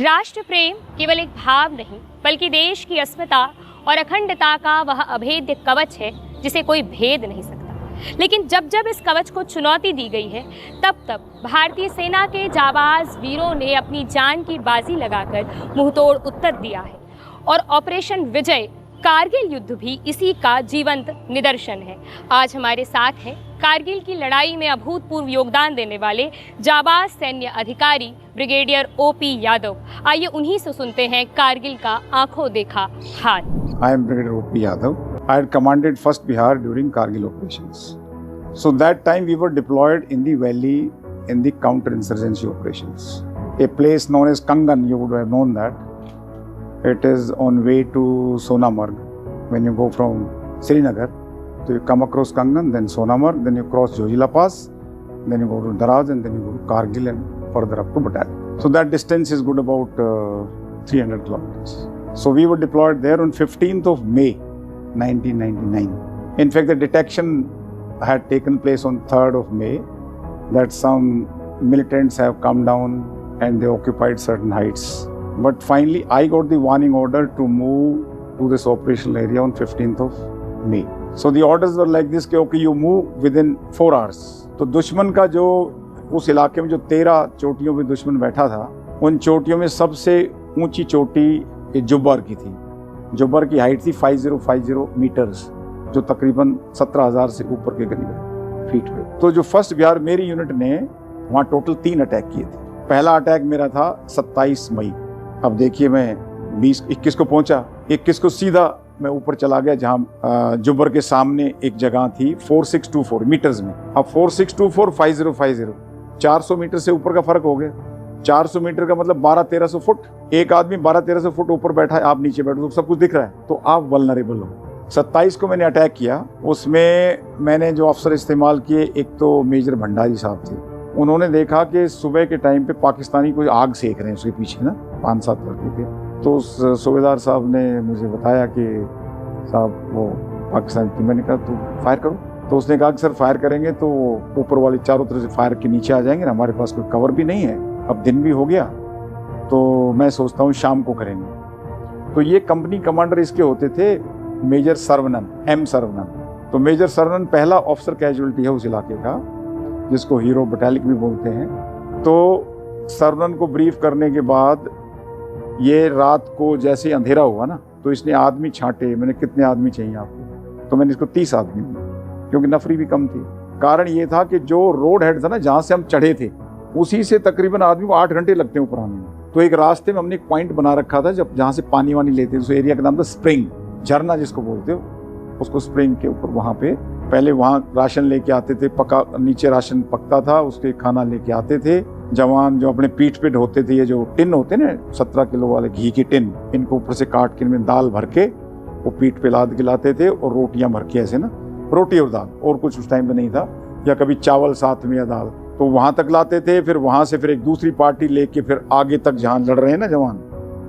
राष्ट्र प्रेम केवल एक भाव नहीं बल्कि देश की अस्मिता और अखंडता का वह अभेद्य कवच है जिसे कोई भेद नहीं सकता। लेकिन जब जब इस कवच को चुनौती दी गई है तब तब भारतीय सेना के जाबाज वीरों ने अपनी जान की बाजी लगाकर मुंहतोड़ उत्तर दिया है और ऑपरेशन विजय कारगिल युद्ध भी इसी का जीवंत निदर्शन है। आज हमारे साथ हैं कारगिल की लड़ाई में अभूतपूर्व योगदान देने वाले जाबाज सैन्य अधिकारी ब्रिगेडियर ओपी यादव। आइए उन्हीं से सुनते हैं कारगिल का आंखों देखा हाल। I am Brigadier O.P. Yadav. I had commanded 1st Bihar during Kargil operations. So that time we were deployed in the valley in the counter-insurgency operations. A place known as Kangan, you would have known that. It is on way to Sonamarg. When you go from Srinagar, so you come across Kangan, then Sonamarg, then you cross Jojila Pass, then you go to Daraz, and then you go to Kargil and further up to Battalion. So that distance is good about 300 kilometers. So we were deployed there on 15th of May 1999. In fact, the detection had taken place on 3rd of May that some militants have come down and they occupied certain heights. But finally, I got the warning order to move to this operational area on 15th of May. So the orders were like this, कि okay, you move within 4 hours. तो दुश्मन का जो उस इलाके में जो 13 चोटियों पे दुश्मन बैठा था, उन चोटियों में सबसे ऊंची चोटी जुब्बर की थी। जुब्बर की हाइट थी 5050 मीटर्स, जो तकरीबन 17,000 से ऊपर के करीब है फीट पे। तो जो 1st बिहार मेरी यूनिट ने वहाँ टोटल 3 अटैक किए थे। पहला अटैक मेरा था 27 मई। अब देखिए मैं 21 को पहुंचा, 21 को सीधा मैं ऊपर चला गया जहाँ जुब्बर के सामने एक जगह थी 4624 मीटर्स में। अब 4624 5050 400 मीटर से ऊपर का फर्क हो गया। 400 मीटर का मतलब 1200-1300 फुट। एक आदमी 1200-1300 फुट ऊपर बैठा है, आप नीचे बैठो तो सब कुछ दिख रहा है, तो आप वल्नरेबल हो। 27 को मैंने अटैक किया। उसमें मैंने जो अफसर इस्तेमाल किए, एक तो मेजर भंडारी साहब थे। उन्होंने देखा कि सुबह के टाइम पे पाकिस्तानी कोई आग सेक रहे हैं उसके पीछे ना, 5-7 लड़के थे। तो उस सूबेदार साहब ने मुझे बताया कि साहब वो पाकिस्तानी थी। मैंने कहा तो फायर करो। तो उसने कहा कि सर फायर करेंगे तो ऊपर वाले चारों तरफ से फायर के नीचे आ जाएंगे ना, हमारे पास कोई कवर भी नहीं है, अब दिन भी हो गया, तो मैं सोचता हूँ शाम को करेंगे। तो ये कंपनी कमांडर इसके होते थे मेजर सर्वनन, एम सर्वनन। तो मेजर सर्वनन पहला ऑफिसर कैजुअलिटी है उस इलाके का, जिसको हीरो बटालिक भी बोलते हैं। तो सर्वनन को ब्रीफ करने के बाद ये रात को जैसे अंधेरा हुआ ना, तो इसने आदमी छांटे। मैंने कितने आदमी चाहिए आपको? तो मैंने इसको 30 आदमी दिए, क्योंकि नफरी भी कम थी। कारण ये था कि जो रोड हेड था ना, जहाँ से हम चढ़े थे, उसी से तकरीबन आदमी को 8 घंटे लगते हैं ऊपर आने में। तो एक रास्ते में हमने एक पॉइंट बना रखा था जहाँ से पानी वानी लेते थे। उस एरिया का नाम था स्प्रिंग, झरना जिसको बोलते हो, उसको स्प्रिंग के ऊपर। वहाँ पे पहले वहाँ राशन लेके आते थे, पका नीचे राशन पकता था, उसके खाना लेके आते थे जवान। जो अपने पीठ पे ढोते थे, ये जो टिन होते ना 17 किलो वाले घी की टिन, इनको ऊपर से काट के इनमें दाल भर के वो पीठ पे लाद के लाते थे, और रोटियां भर के ऐसे ना, रोटी और दाल, और कुछ उस टाइम पे नहीं था, या कभी चावल साथ में या दाल। तो वहां तक लाते थे, फिर वहां से फिर एक दूसरी पार्टी लेके फिर आगे तक जहां लड़ रहे हैं ना जवान,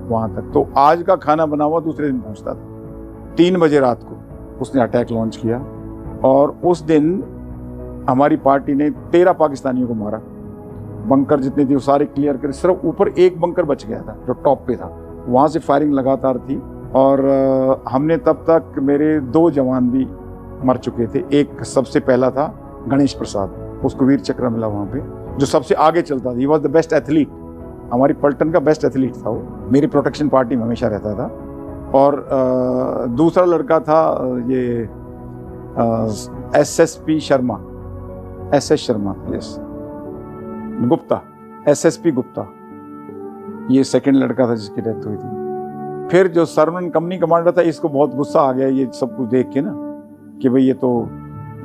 वहां तक। तो आज का खाना बना हुआ दूसरे दिन पहुंचता था। 3 बजे रात को उसने अटैक लॉन्च किया, और उस दिन हमारी पार्टी ने 13 पाकिस्तानियों को मारा। बंकर जितने थे वो सारे क्लियर करे, सिर्फ ऊपर एक बंकर बच गया था जो टॉप पे था, वहां से फायरिंग लगातार थी। और हमने तब तक, मेरे 2 जवान भी मर चुके थे। एक सबसे पहला था गणेश प्रसाद, उसको वीर चक्र मिला वहाँ पे, जो सबसे आगे चलता था। He was the best athlete, हमारी पलटन का बेस्ट एथलीट था वो, मेरी प्रोटेक्शन पार्टी में हमेशा रहता था। और दूसरा लड़का था ये SSP Sharma, SS Sharma, yes Gupta, SSP Gupta, ये सेकंड लड़का था जिसकी डेथ हुई थी। फिर जो सर्वनन कंपनी कमांडर था, इसको बहुत गुस्सा आ गया ये सब कुछ देख के ना, कि भाई ये तो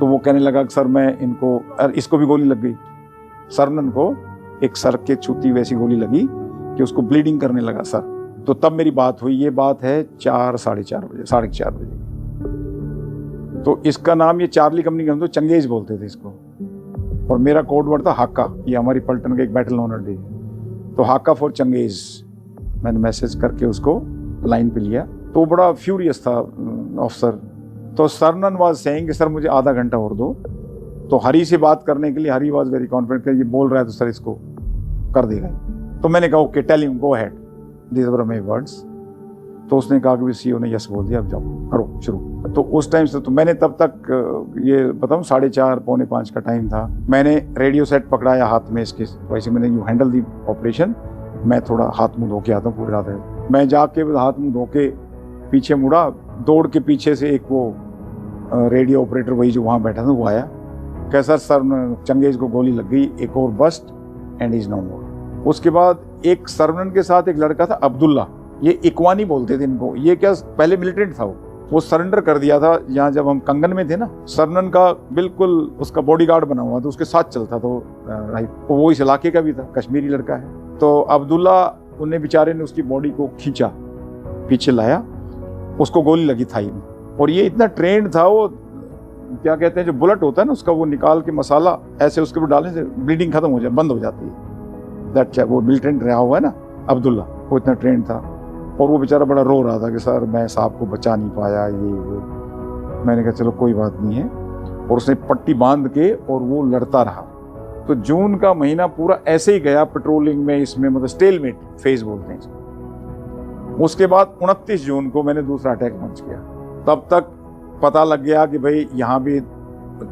वो कहने लगा कि सर मैं इनको, इसको भी गोली लग गई। सर्वनन को एक सर के छूती वैसी गोली लगी कि उसको ब्लीडिंग करने लगा सर। तो तब मेरी बात हुई, ये बात है 4-4:30 बजे, 4:30 बजे। तो इसका नाम, ये चार्ली कंपनी का, हम तो चंगेज बोलते थे इसको, और मेरा कोड वर्ड था हाका। ये हमारी पलटन का एक बैटल ऑनर डे, तो हाका फॉर चंगेज। मैंने मैसेज करके उसको लाइन पे लिया। तो बड़ा फ्यूरियस था ऑफिसर। तो सर्वनन वाज सेइंग कि सर मुझे आधा घंटा और दो। तो हरी से बात करने के लिए, हरी वाज वेरी कॉन्फिडेंट कि ये बोल रहा है तो सर इसको कर देगा। तो मैंने कहा okay tell him go ahead. these were my words. तो उसने कहा कि सीईओ ने यस बोल दिया, अब जाओ करो शुरू। तो उस टाइम से तो मैंने तब तक ये बताऊँ 4:30 पौने 5 का टाइम था, मैंने रेडियो सेट पकड़ाया हाथ में इसके, वैसे मैंने यू हैंडल दी ऑपरेशन, मैं थोड़ा हाथ मुंह धो के आता हूँ पूरी रात। मैं जाके हाथ मुंह धो के पीछे मुड़ा, दौड़ के पीछे से एक वो रेडियो ऑपरेटर वही जो वहाँ बैठा था वो आया, कैसा सर चंगेज को गोली लग गई, एक और बस्ट एंड इज नो मोर। उसके बाद एक सरवनन के साथ एक लड़का था अब्दुल्ला, ये इकवानी बोलते थे इनको, ये क्या पहले मिलिटेंट था, वो सरेंडर कर दिया था यहाँ जब हम कंगन में थे ना। सरवनन का बिल्कुल उसका बॉडीगार्ड बना हुआ था, उसके साथ चलता, तो वो इस इलाके का भी था, कश्मीरी लड़का है। तो अब्दुल्ला उन्हें बेचारे ने उसकी बॉडी को खींचा, पीछे लाया, उसको गोली लगी थाई में, और ये इतना ट्रेंड था, वो क्या कहते हैं जो बुलेट होता है ना उसका, वो निकाल के मसाला ऐसे उसके ऊपर डालने से ब्लीडिंग खत्म हो जाए, बंद हो जाती है। दैट वो मिलिटेंट रहा हुआ है ना अब्दुल्ला, वो इतना ट्रेंड था। और वो बेचारा बड़ा रो रहा था कि सर मैं साहब को बचा नहीं पाया, ये वो। मैंने कहा चलो कोई बात नहीं है, और उसने पट्टी बांध के और वो लड़ता रहा। तो जून का महीना पूरा ऐसे ही गया पेट्रोलिंग में, इसमें मतलब स्टेलमेट फेज बोलते हैं इसको। उसके बाद 29 जून को मैंने दूसरा अटैक लॉन्च किया। तब तक पता लग गया कि भाई यहाँ भी,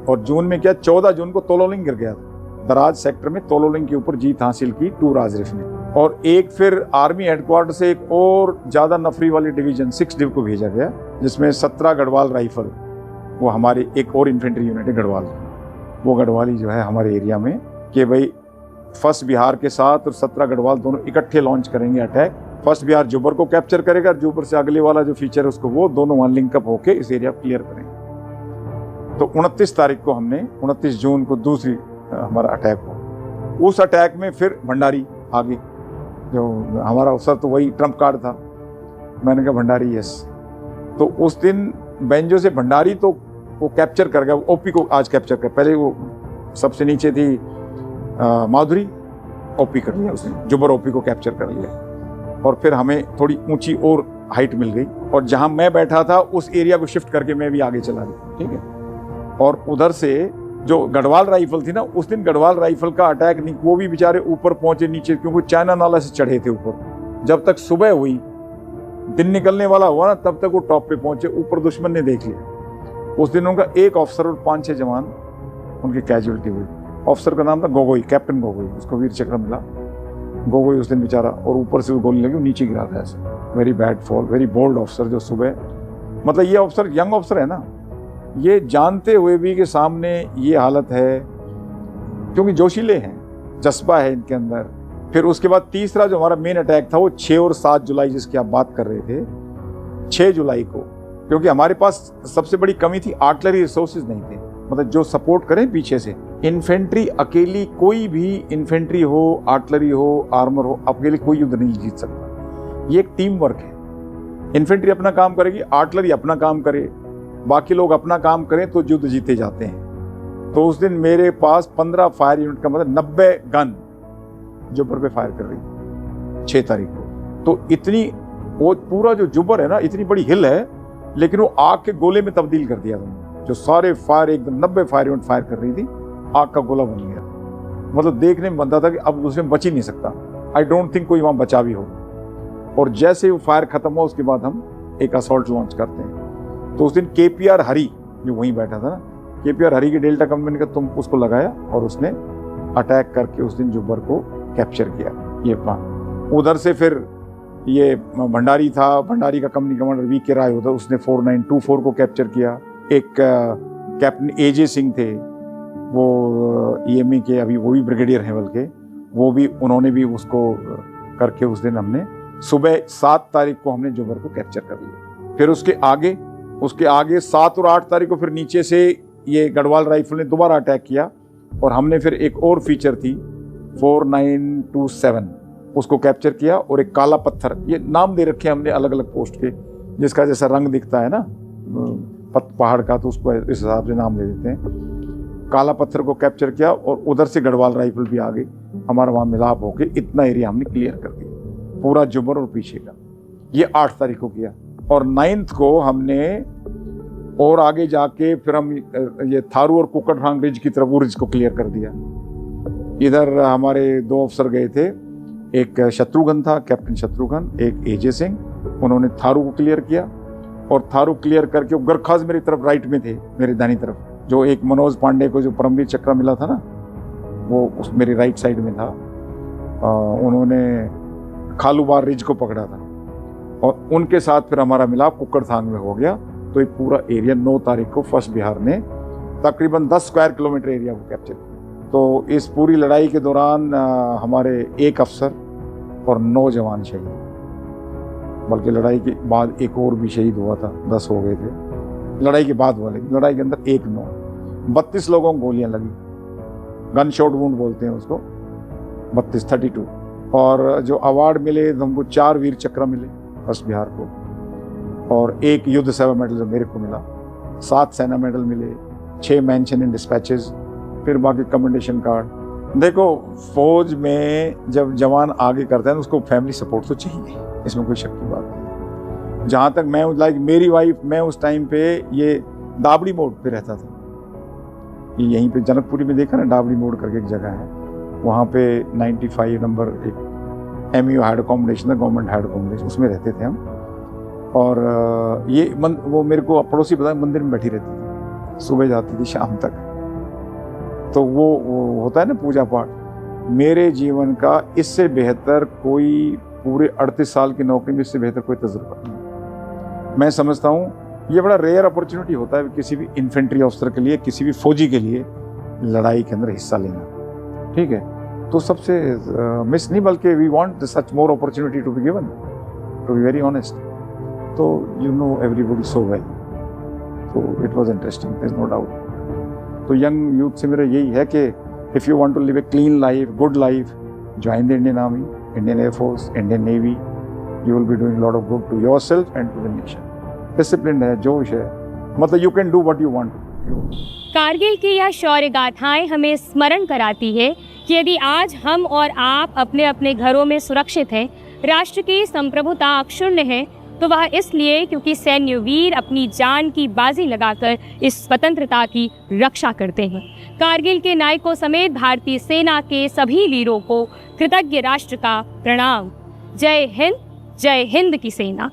और जून में क्या 14 जून को तोलोलिंग गिर गया था, दराज सेक्टर में तोलोलिंग के ऊपर जीत हासिल की 2 राजरिफ ने। और एक फिर आर्मी हेडक्वार्टर से एक और ज्यादा नफरी वाली डिवीजन 6 डिव को भेजा गया, जिसमें 17 गढ़वाल राइफल, वो हमारी एक और इन्फेंट्री यूनिट है गढ़वाल, वो गढ़वाली जो है हमारे एरिया में, कि भाई 1st बिहार के साथ और 17 गढ़वाल दोनों इकट्ठे लॉन्च करेंगे अटैक। 1st बिहार जुब्बर को कैप्चर करेगा, जुब्बर से अगले वाला जो फीचर है उसको, वो दोनों वहां लिंकअप होके इस एरिया क्लियर करेंगे। तो 29 तारीख को हमने, 29 जून को दूसरी हमारा अटैक हुआ। उस अटैक में फिर भंडारी आगे, जो हमारा अफसर तो वही ट्रम्प कार्ड था, मैंने कहा भंडारी यस। तो उस दिन बेंजो से भंडारी तो वो कैप्चर कर गया, ओपी को आज कैप्चर कर, पहले वो सबसे नीचे थी माधुरी, ओपी कर लिया उसने, जुबर ओपी को कैप्चर कर लिया, और फिर हमें थोड़ी ऊंची और हाइट मिल गई, और जहां मैं बैठा था उस एरिया को शिफ्ट करके मैं भी आगे चला गया, ठीक है। और उधर से जो गढ़वाल राइफल थी ना, उस दिन गढ़वाल राइफल का अटैक नहीं, वो भी बेचारे ऊपर पहुंचे नीचे, क्योंकि चाइना नाला से चढ़े थे ऊपर। जब तक सुबह हुई, दिन निकलने वाला हुआ ना, तब तक वो टॉप पे पहुंचे, ऊपर दुश्मन ने देख लिया। उस दिन उनका एक ऑफिसर और 5-6 जवान उनकी कैजुअलिटी हुई। ऑफिसर का नाम था गोगोई, कैप्टन गोगोई, उसको वीर चक्र मिला। गोगोई उस दिन बेचारा, और ऊपर से वो गोली लगी, नीचे गिरा था ऐसे। Very bad fall, very bold officer, जो सुबह, मतलब ये ऑफिसर यंग ऑफिसर है ना, ये जानते हुए भी कि सामने ये हालत है, क्योंकि जोशीले हैं, जज्बा है इनके अंदर। फिर उसके बाद तीसरा जो हमारा मेन अटैक था, वो 6 और 7 जुलाई जिसकी आप बात कर रहे थे, 6 जुलाई को, क्योंकि हमारे पास सबसे बड़ी कमी थी, आर्टिलरी रिसोर्सेज नहीं थे, मतलब जो सपोर्ट करें पीछे से। इन्फेंट्री अकेली, कोई भी इन्फेंट्री हो, आर्टिलरी हो, आर्मर हो, अकेले कोई युद्ध नहीं जीत सकता। ये एक टीम वर्क है। इन्फेंट्री अपना काम करेगी, आर्टिलरी अपना काम करे, बाकी लोग अपना काम करें तो युद्ध जीते जाते हैं। तो उस दिन मेरे पास 15 फायर यूनिट का मतलब 90 गन जुब्बर पे फायर कर रही 6 तारीख को। तो इतनी, वो पूरा जो जुब्बर है ना, इतनी बड़ी हिल है, लेकिन वो आग के गोले में तब्दील कर दिया उन्होंने। जो सारे फायर एकदम 90 फायर यूनिट फायर कर रही थी, आग का गोला बन गया। मतलब देखने में बनता था कि अब उसमें बच ही नहीं सकता। आई डोंट थिंक कोई वहां बचा भी हो। और जैसे ही वो फायर खत्म हुआ, उसके बाद हम एक असॉल्ट लॉन्च करते हैं। तो उस दिन KPR हरी जो वहीं बैठा था ना, KPR हरी के डेल्टा कंपनी का, तुम उसको लगाया, और उसने अटैक करके उस दिन जुब्बर को कैप्चर किया, ये प्लान। उधर से फिर ये भंडारी था, भंडारी का कंपनी कमांडर VK राय होता, उसने 4924 को कैप्चर किया। एक कैप्टन AJ सिंह थे, वो EME के, अभी वो भी ब्रिगेडियर हैं बल्कि, वो भी, उन्होंने भी उसको करके उस दिन हमने सुबह 7 तारीख को हमने जुब्बर को कैप्चर कर लिया। फिर उसके आगे 7 और 8 तारीख को फिर नीचे से ये गढ़वाल राइफल ने दोबारा अटैक किया, और हमने फिर एक और फीचर थी 4927, उसको कैप्चर किया। और एक काला पत्थर, ये नाम दे रखे हमने अलग अलग पोस्ट के, जिसका जैसा रंग दिखता है ना पहाड़ का, तो उसको इस हिसाब से नाम दे देते हैं। काला पत्थर को कैप्चर किया, और उधर से गढ़वाल राइफल भी आ गई, हमारा वहाँ मिलाप होके इतना एरिया हमने क्लियर कर दिया, पूरा जुब्बर और पीछे का। ये 8 तारीख को किया। और 9th को हमने और आगे जाके फिर हम ये थारू और कुकड़ांग रिज की तरफ, वो रिज को क्लियर कर दिया। इधर हमारे 2 अफसर गए थे, एक शत्रुघ्न था, कैप्टन शत्रुघ्न, एक एजे सिंह, उन्होंने थारू को क्लियर किया और थारू क्लियर करके वो गरखाज मेरी तरफ राइट में थे, मेरी दानी तरफ। जो एक मनोज पांडे को जो परमवीर चक्र मिला था ना, वो उस मेरी राइट साइड में था। उन्होंने खालूबार रिज को पकड़ा था और उनके साथ फिर हमारा मिलाप कुक्कड़थांग में हो गया। तो ये पूरा एरिया 9 तारीख को फर्स्ट बिहार ने तकरीबन 10 स्क्वायर किलोमीटर एरिया को कैप्चर किया। तो इस पूरी लड़ाई के दौरान हमारे 1 अफसर और 9 जवान शहीद, बल्कि लड़ाई के बाद एक और भी शहीद हुआ था, 10 हो गए थे लड़ाई के बाद वाले। लड़ाई के अंदर 1 9 32 लोगों को गोलियां लगी, गन शॉट वुंड बोलते हैं उसको, 32 और जो अवार्ड मिले तो हमको 4 वीर चक्र मिले फर्स्ट बिहार को, और 1 युद्ध सेवा मेडल जो मेरे को मिला, 7 सेना मेडल मिले, 6 मेंशन इन डिस्पैचेस, फिर बाकी कमेंडेशन कार्ड। देखो, फौज में जब जवान आगे करते हैं तो उसको फैमिली सपोर्ट तो चाहिए, इसमें कोई शक की बात नहीं। जहाँ तक मैं मेरी वाइफ, मैं उस टाइम पे ये डाबड़ी मोड़ पे रहता था, यहीं पे जनकपुरी में देखा ना, डाबड़ी मोड़ करके एक जगह है, वहाँ पे 95 नंबर एक MU hide accommodation, government hide accommodation, उसमें रहते थे हम। और वो मेरे को पड़ोसी बताया, मंदिर में बैठी रहती थी, सुबह जाती थी शाम तक। तो वो होता है ना पूजा पाठ। मेरे जीवन का इससे बेहतर कोई, पूरे 38 साल की नौकरी में इससे बेहतर कोई तजुर्बा नहीं। मैं समझता हूँ ये बड़ा रेयर अपॉर्चुनिटी होता है किसी भी इन्फेंट्री ऑफिसर के लिए, किसी भी फौजी के लिए, लड़ाई के अंदर हिस्सा लेना। ठीक है, तो सबसे मिस नहीं, बल्कि we want such more opportunity to be given, to be very honest. तो you know everybody so well, तो it was interesting, there is no doubt. तो यंग यूथ से मेरा यही है कि if you want to live a clean life, good life, join the Indian army, Indian air force, Indian navy. You will be doing lot of good to yourself and to the nation. Discipline है, जोश है, मतलब you can do what you want. Kargil की यह शौर्य गाथाएं हमें स्मरण कराती है कि यदि आज हम और आप अपने अपने घरों में सुरक्षित हैं, राष्ट्र की संप्रभुता अक्षुण्ण है, तो वह इसलिए क्योंकि सैन्य वीर अपनी जान की बाजी लगाकर इस स्वतंत्रता की रक्षा करते हैं। कारगिल के नायकों समेत भारतीय सेना के सभी वीरों को कृतज्ञ राष्ट्र का प्रणाम। जय हिंद की सेना।